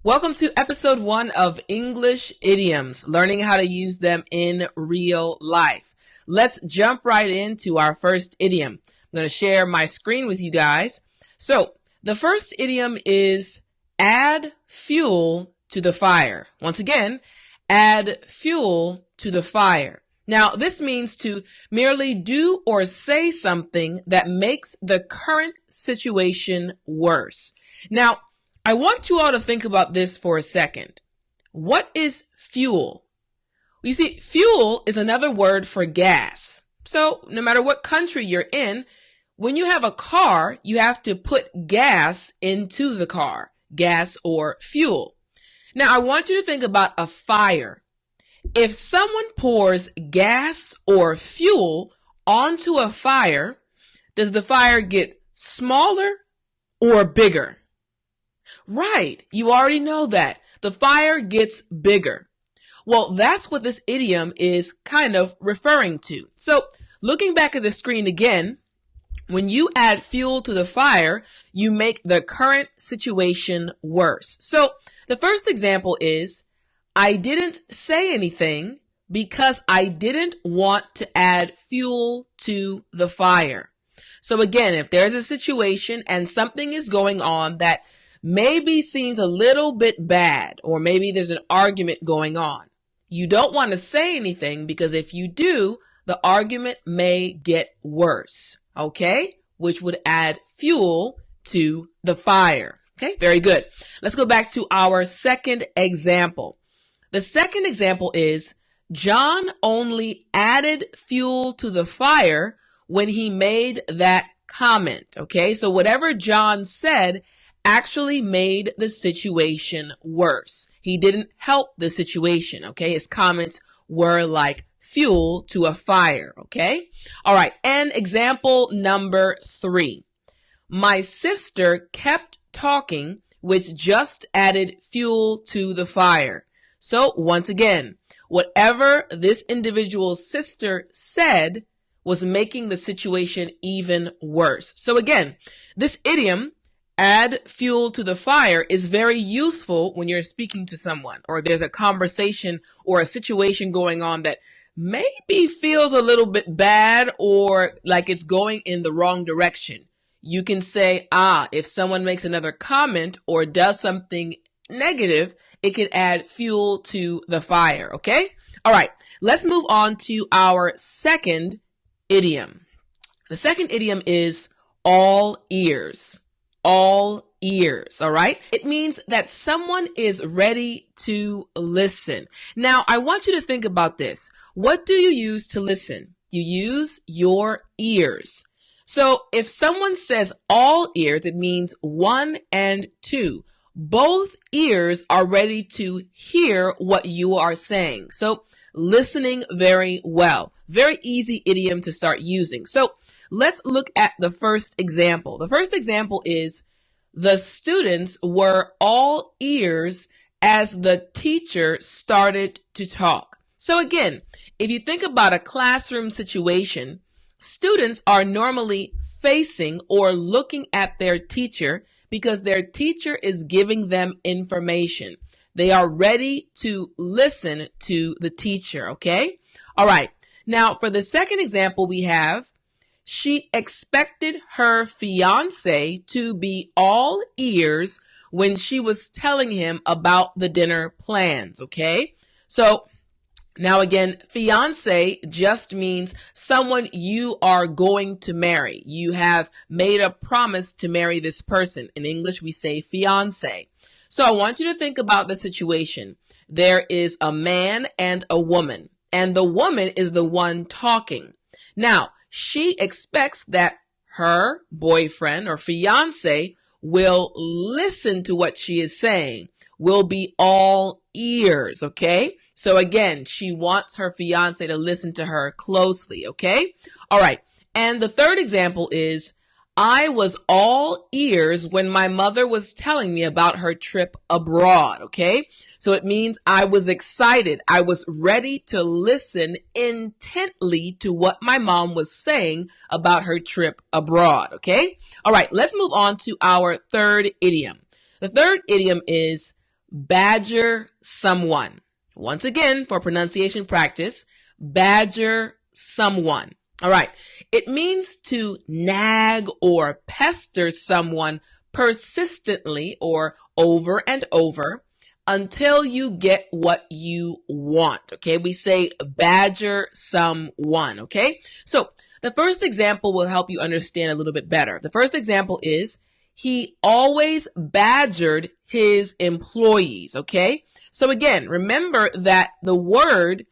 Welcome to episode 1 of English Idioms, learning how to use them in real life. Let's jump right into our first idiom. I'm going to share my screen with you guys. So, the first idiom is add fuel to the fire. Once again, add fuel to the fire. Now, this means to merely do or say something that makes the current situation worse. Now, I want you all to think about this for a second. What is fuel? You see, fuel is another word for gas. So no matter what country you're in, when you have a car, you have to put gas into the car, gas or fuel. Now, I want you to think about a fire. If someone pours gas or fuel onto a fire, does the fire get smaller or bigger? Right, you already know that. The fire gets bigger. Well, that's what this idiom is kind of referring to. So, looking back at the screen again, when you add fuel to the fire, you make the current situation worse. So, the first example is, I didn't say anything because I didn't want to add fuel to the fire. So again, if there's a situation and something is going on that maybe seems a little bit bad, or maybe there's an argument going on, you don't want to say anything because if you do, the argument may get worse, okay? Which would add fuel to the fire. Okay, very good. Let's go back to our second example. The second example is, John only added fuel to the fire when he made that comment, okay? So whatever John said actually made the situation worse. He didn't help the situation, okay? His comments were like fuel to a fire, okay? All right, and example number 3. My sister kept talking, which just added fuel to the fire. So once again, whatever this individual's sister said was making the situation even worse. So again, this idiom, add fuel to the fire, is very useful when you're speaking to someone or there's a conversation or a situation going on that maybe feels a little bit bad or like it's going in the wrong direction. You can say, if someone makes another comment or does something negative, it can add fuel to the fire, okay? All right, let's move on to our second idiom. The second idiom is all ears. All ears, all right? It means that someone is ready to listen. Now, I want you to think about this. What do you use to listen? You use your ears. So if someone says all ears, it means 1 and 2. Both ears are ready to hear what you are saying. So listening very well. Very easy idiom to start using. So let's look at the first example. The first example is, the students were all ears as the teacher started to talk. So again, if you think about a classroom situation, students are normally facing or looking at their teacher because their teacher is giving them information. They are ready to listen to the teacher, okay? All right. Now, for the second example we have, she expected her fiance to be all ears when she was telling him about the dinner plans, okay? So now again, fiance just means someone you are going to marry. You have made a promise to marry this person. In English, we say fiance. So I want you to think about the situation. There is a man and a woman, and the woman is the one talking. Now, she expects that her boyfriend or fiance will listen to what she is saying, will be all ears, okay? So again, she wants her fiance to listen to her closely, okay? All right. And the third example is, I was all ears when my mother was telling me about her trip abroad, okay? So it means I was excited. I was ready to listen intently to what my mom was saying about her trip abroad, okay? All right, let's move on to our third idiom. The third idiom is badger someone. Once again, for pronunciation practice, badger someone. All right. It means to nag or pester someone persistently or over and over until you get what you want. Okay. We say badger someone. Okay. So the first example will help you understand a little bit better. The first example is he always badgered his employees. Okay. So again, remember that the word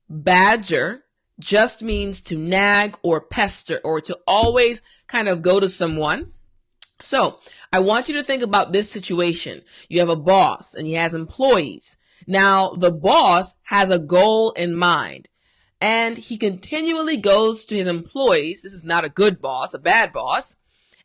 badger just means to nag or pester or to always kind of go to someone. So I want you to think about this situation. You have a boss and he has employees. Now the boss has a goal in mind and he continually goes to his employees. This is not a good boss, a bad boss,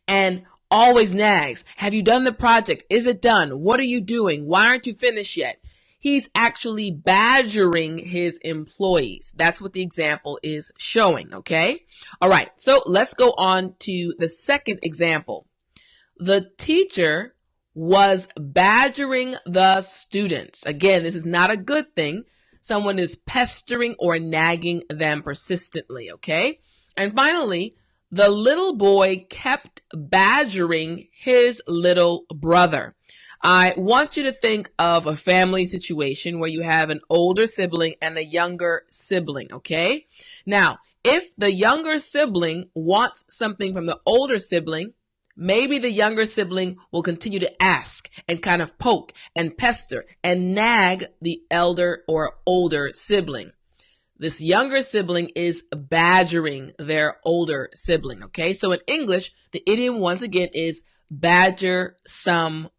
and always nags. Have you done the project? Is it done? What are you doing? Why aren't you finished yet? He's actually badgering his employees. That's what the example is showing, okay? All right, so let's go on to the second example. The teacher was badgering the students. Again, this is not a good thing. Someone is pestering or nagging them persistently, okay? And finally, the little boy kept badgering his little brother. I want you to think of a family situation where you have an older sibling and a younger sibling, okay? Now, if the younger sibling wants something from the older sibling, maybe the younger sibling will continue to ask and kind of poke and pester and nag the elder or older sibling. This younger sibling is badgering their older sibling, okay? So in English, the idiom once again is badger someone.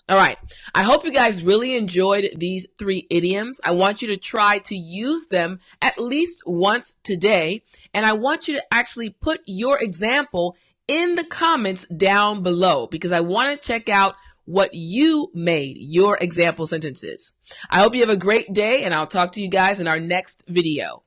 All right. I hope you guys really enjoyed these 3 idioms. I want you to try to use them at least once today. And I want you to actually put your example in the comments down below because I want to check out what you made your example sentences. I hope you have a great day and I'll talk to you guys in our next video.